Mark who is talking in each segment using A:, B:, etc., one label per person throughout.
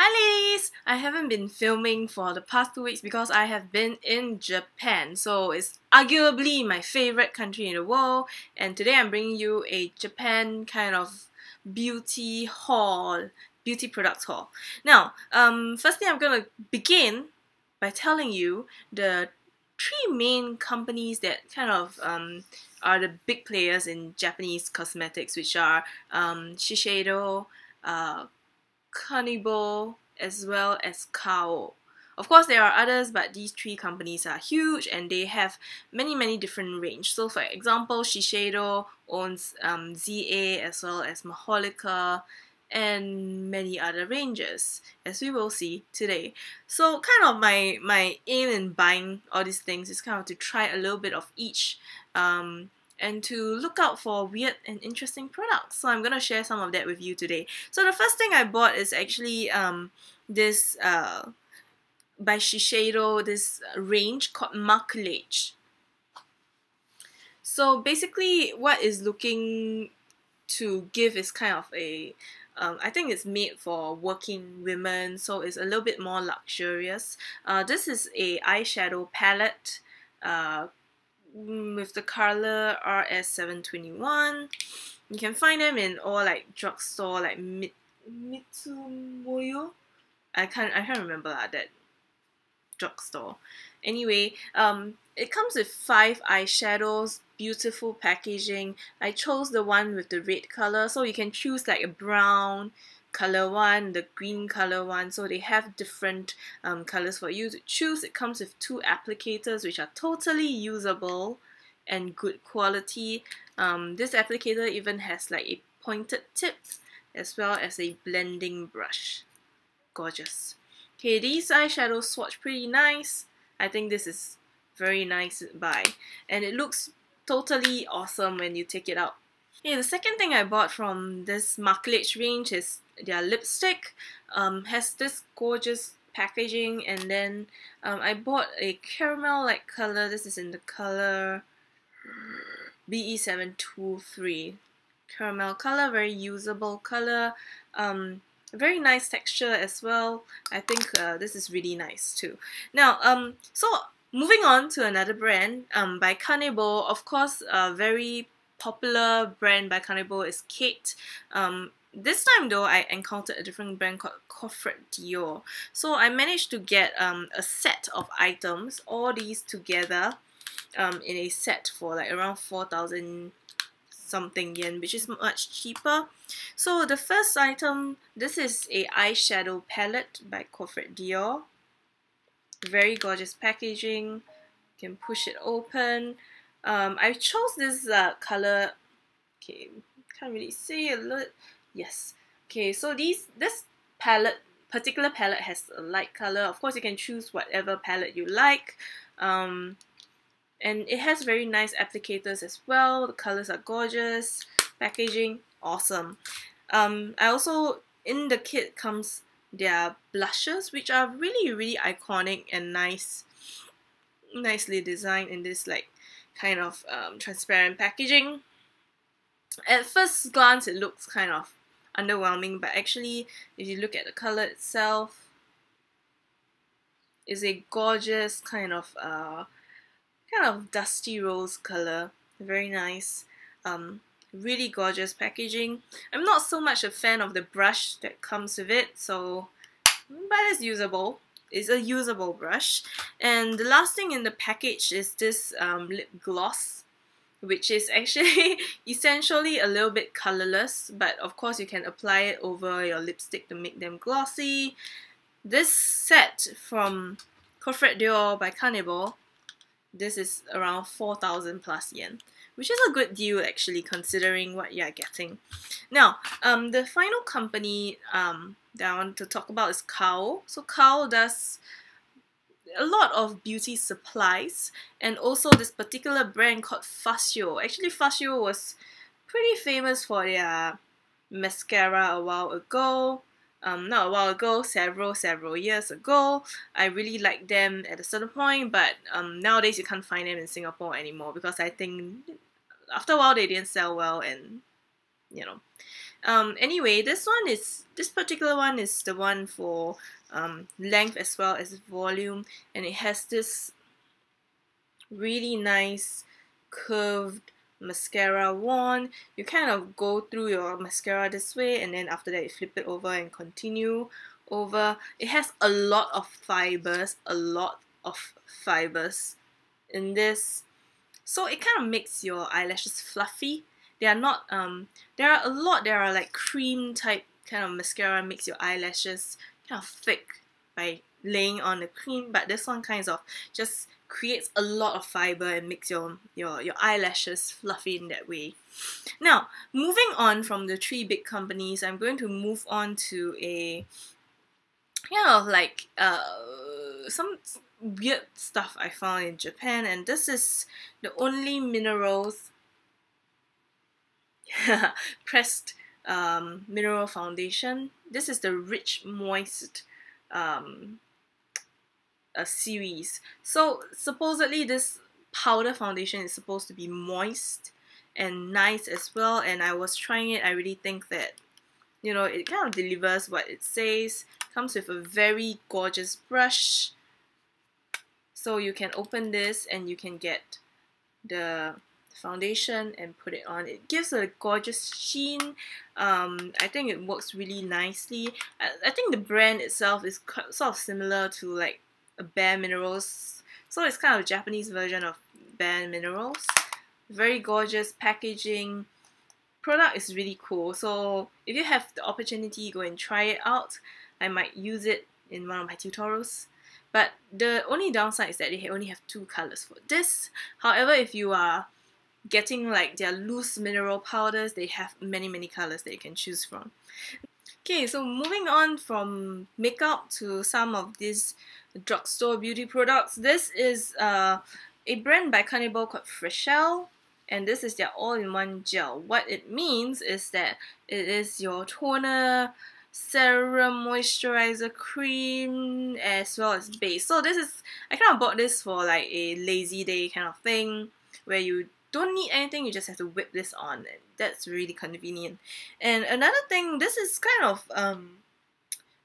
A: Hi ladies! I haven't been filming for the past 2 weeks because I have been in Japan. So it's arguably my favorite country in the world, and today I'm bringing you a Japan kind of beauty haul, beauty products haul. Now, firstly I'm gonna begin by telling you the three main companies that kind of are the big players in Japanese cosmetics, which are Shiseido, uh, Kanebo, as well as Kao. Of course, there are others, but these three companies are huge and they have many different range. So, for example, Shiseido owns ZA as well as Maholica and many other ranges, as we will see today. So, kind of my aim in buying all these things is kind of to try a little bit of each. And to look out for weird and interesting products. So I'm going to share some of that with you today. So the first thing I bought is actually this by Shiseido, this range called Maquillage. So basically what is looking to give is kind of a I think it's made for working women, so it's a little bit more luxurious. This is a eyeshadow palette with the color RS721. You can find them in all like drugstore like Mitsumoyo. I can't remember that drugstore. Anyway, it comes with 5 eyeshadows, beautiful packaging. I chose the one with the red color, so you can choose like a brown color one, the green color one, so they have different colors for you to choose. It comes with 2 applicators which are totally usable and good quality. This applicator even has like a pointed tip as well as a blending brush. Gorgeous. Okay, these eyeshadows swatch pretty nice. I think this is very nice to buy, and it looks totally awesome when you take it out. Okay, the second thing I bought from this Maquillage range is their lipstick. Has this gorgeous packaging, and then I bought a caramel-like color. This is in the color BE723. Caramel color, very usable color. Very nice texture as well. I think this is really nice too. Now, so moving on to another brand by Kanebo. Of course, a very popular brand by Kanebo is Kate. This time though, I encountered a different brand called Coffret D'or. So I managed to get a set of items, all these together in a set for like around 4,000 something yen, which is much cheaper. So the first item, this is a eyeshadow palette by Coffret D'or. Very gorgeous packaging. You can push it open. I chose this color. Okay, can't really see a lot. Yes. Okay, so this particular palette has a light color. Of course, you can choose whatever palette you like. And it has very nice applicators as well. The colors are gorgeous. Packaging, awesome. I also, in the kit comes their blushes, which are really iconic and nicely designed in this like kind of transparent packaging. At first glance, it looks kind of underwhelming, but actually, if you look at the color itself, is a gorgeous kind of dusty rose color. Very nice. Really gorgeous packaging. I'm not so much a fan of the brush that comes with it, so but it's usable. It's a usable brush. And the last thing in the package is this lip gloss, which is actually essentially a little bit colorless, but of course you can apply it over your lipstick to make them glossy. This set from Coffret D'or by Kanebo, this is around 4,000 plus yen, which is a good deal actually considering what you're getting. Now, the final company that I want to talk about is Kao. So Kao does a lot of beauty supplies, and also this particular brand called Fasio. Actually, Fasio was pretty famous for their mascara a while ago. Not a while ago, several years ago. I really liked them at a certain point, but nowadays you can't find them in Singapore anymore because I think after a while they didn't sell well, and you know. Anyway, this particular one is the one for length as well as volume, and it has this really nice curved mascara wand. You kind of go through your mascara this way, and then after that you flip it over and continue over. It has a lot of fibers, in this, so it kind of makes your eyelashes fluffy. They are not there are a lot that are like cream type kind of mascara, makes your eyelashes kind of thick by laying on the cream, but this one kind of just creates a lot of fiber and makes your eyelashes fluffy in that way. Now, moving on from the three big companies, I'm going to move on to a kind of like some weird stuff I found in Japan, and this is the Only Minerals pressed mineral foundation. This is the Rich Moist series. So supposedly this powder foundation is supposed to be moist and nice as well, and I was trying it. I really think that, you know, it kind of delivers what it says. Comes with a very gorgeous brush, so you can open this and you can get the foundation and put it on. It gives a gorgeous sheen. I think it works really nicely. I think the brand itself is sort of similar to like a Bare Minerals, so it's kind of a Japanese version of Bare Minerals. Very gorgeous packaging. Product is really cool, so if you have the opportunity, go and try it out. I might use it in one of my tutorials. But the only downside is that they only have 2 colors for this. However, if you are getting like their loose mineral powders, they have many colors that you can choose from. Okay, so moving on from makeup to some of these drugstore beauty products. This is a brand by Cannibal called Freshel, and this is their all-in-one gel. What it means is that it is your toner, serum, moisturizer, cream, as well as base. So this is, I kind of bought this for like a lazy day kind of thing, where you don't need anything, you just have to whip this on, and that's really convenient. And another thing, this is kind of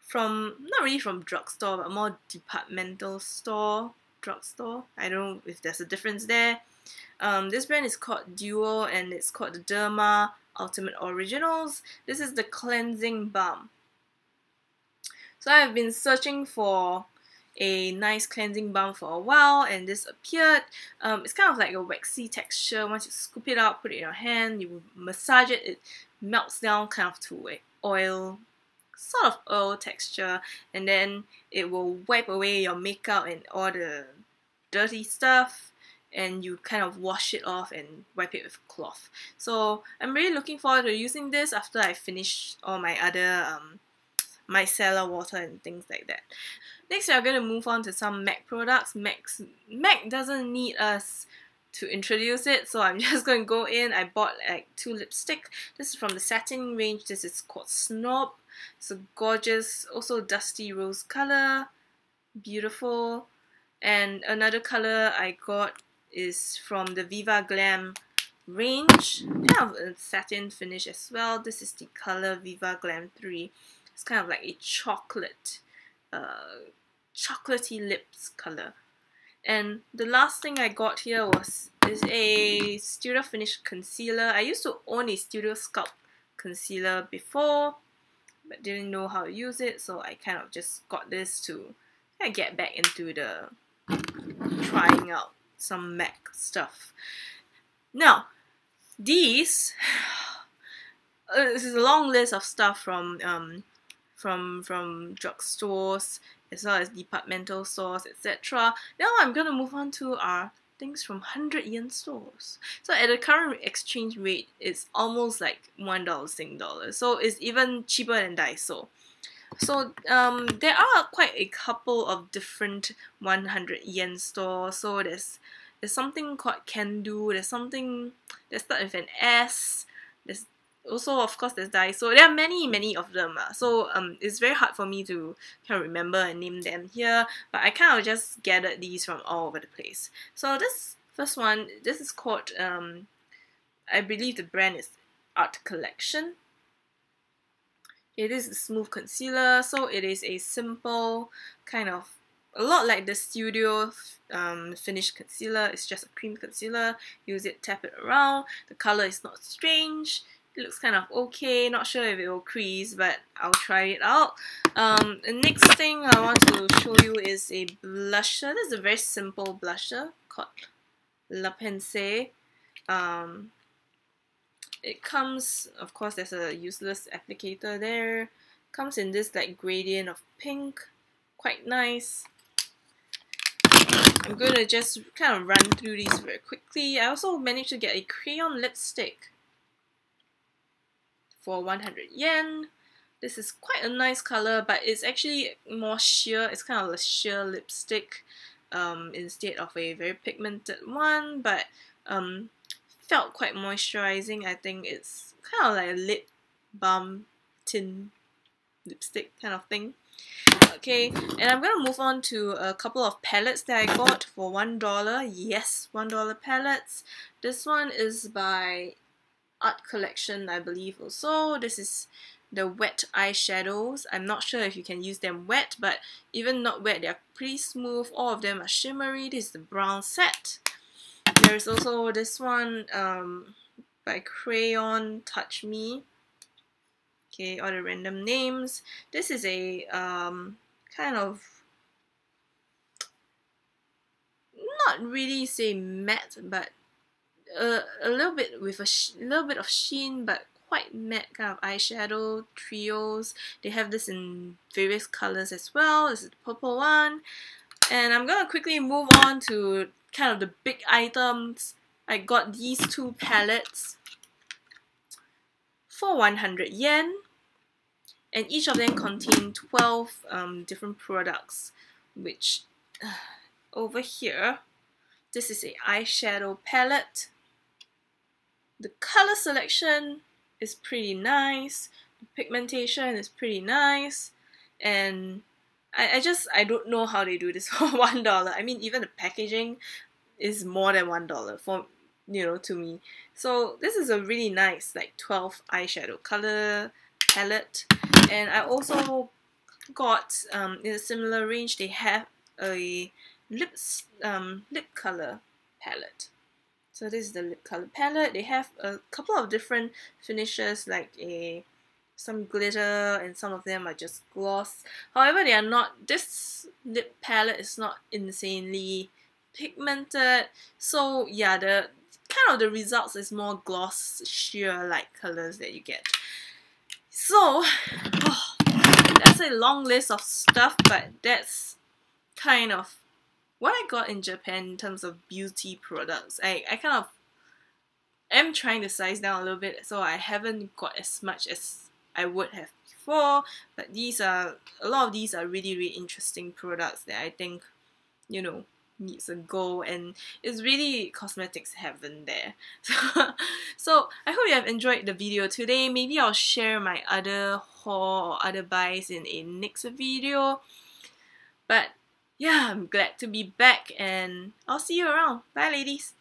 A: from, not really from drugstore, but more departmental store, drugstore. I don't know if there's a difference there. This brand is called Duo, and it's called the Derma Ultimate Originals. This is the cleansing balm. So I've been searching for a nice cleansing balm for a while, and this appeared. It's kind of like a waxy texture. Once you scoop it out, put it in your hand, you massage it, it melts down kind of to a oil, sort of oil texture, and then it will wipe away your makeup and all the dirty stuff, and you kind of wash it off and wipe it with a cloth. So I'm really looking forward to using this after I finish all my other micellar water and things like that. Next, we're going to move on to some MAC products. MAC doesn't need us to introduce it, so I'm just going to go in. I bought like 2 lipstick. This is from the satin range. This is called Snob. It's a gorgeous, also dusty rose color. Beautiful. And another color I got is from the Viva Glam range. Kind of a satin finish as well. This is the color Viva Glam 3. It's kind of like a chocolate, chocolatey lips color. And the last thing I got here is a Studio Finish concealer. I used to own a Studio Sculpt concealer before, but didn't know how to use it, so I kind of just got this to kind of get back into the trying out some MAC stuff. Now, these this is a long list of stuff from drugstores as well as departmental stores, etc. Now I'm gonna move on to our things from 100 yen stores. So at the current exchange rate, it's almost like $1 Sing dollars. So it's even cheaper than Daiso. So there are quite a couple of different 100 yen stores. So there's something called Can Do. There's something that starts with an S. There's also, of course, there's Daiso. There are many of them. So it's very hard for me to kind of remember and name them here. But I kind of just gathered these from all over the place. So this first one, this is called, I believe the brand is Art Collection. It is a smooth concealer, so it is a simple kind of, a lot like the Studio Finish concealer. It's just a cream concealer. Use it, tap it around. The color is not strange. It looks kind of okay. Not sure if it will crease, but I'll try it out. The next thing I want to show you is a blusher. This is a very simple blusher called La Pensée. It comes, of course, there's a useless applicator there. Comes in this like gradient of pink. Quite nice. I'm going to just kind of run through these very quickly. I also managed to get a crayon lipstick for 100 yen. This is quite a nice color, but it's actually more sheer. It's kind of a sheer lipstick instead of a very pigmented one, but felt quite moisturizing. I think it's kind of like a lip balm tint lipstick kind of thing. Okay, and I'm gonna move on to a couple of palettes that I got for $1. Yes, $1 palettes. This one is by Art Collection, I believe also. This is the wet eyeshadows. I'm not sure if you can use them wet, but even not wet, they're pretty smooth. All of them are shimmery. This is the brown set. There's also this one by Crayon Touch Me. Okay, all the random names. This is a kind of, not really say matte, but a little bit with a little bit of sheen, but quite matte kind of eyeshadow trios. They have this in various colors as well. This is the purple one. And I'm gonna quickly move on to kind of the big items. I got these two palettes for 100 yen. And each of them contain 12 different products, which over here, this is a eyeshadow palette. The color selection is pretty nice. The pigmentation is pretty nice. And I don't know how they do this for $1. I mean, even the packaging is more than $1 for, to me. So this is a really nice like 12 eyeshadow color palette. And I also got in a similar range, they have a lip color palette. So this is the lip color palette. They have a couple of different finishes, like some glitter, and some of them are just gloss. However, they are not, this lip palette is not insanely pigmented. So yeah, the kind of the results is more gloss sheer like colors that you get. So that's a long list of stuff, but that's kind of what I got in Japan in terms of beauty products. I kind of am trying to size down a little bit, so I haven't got as much as I would have before, but a lot of these are really, really interesting products that I think, needs a go, and it's really cosmetics heaven there. So I hope you have enjoyed the video today. Maybe I'll share my other haul or other buys in a next video. But yeah, I'm glad to be back, and I'll see you around. Bye, ladies.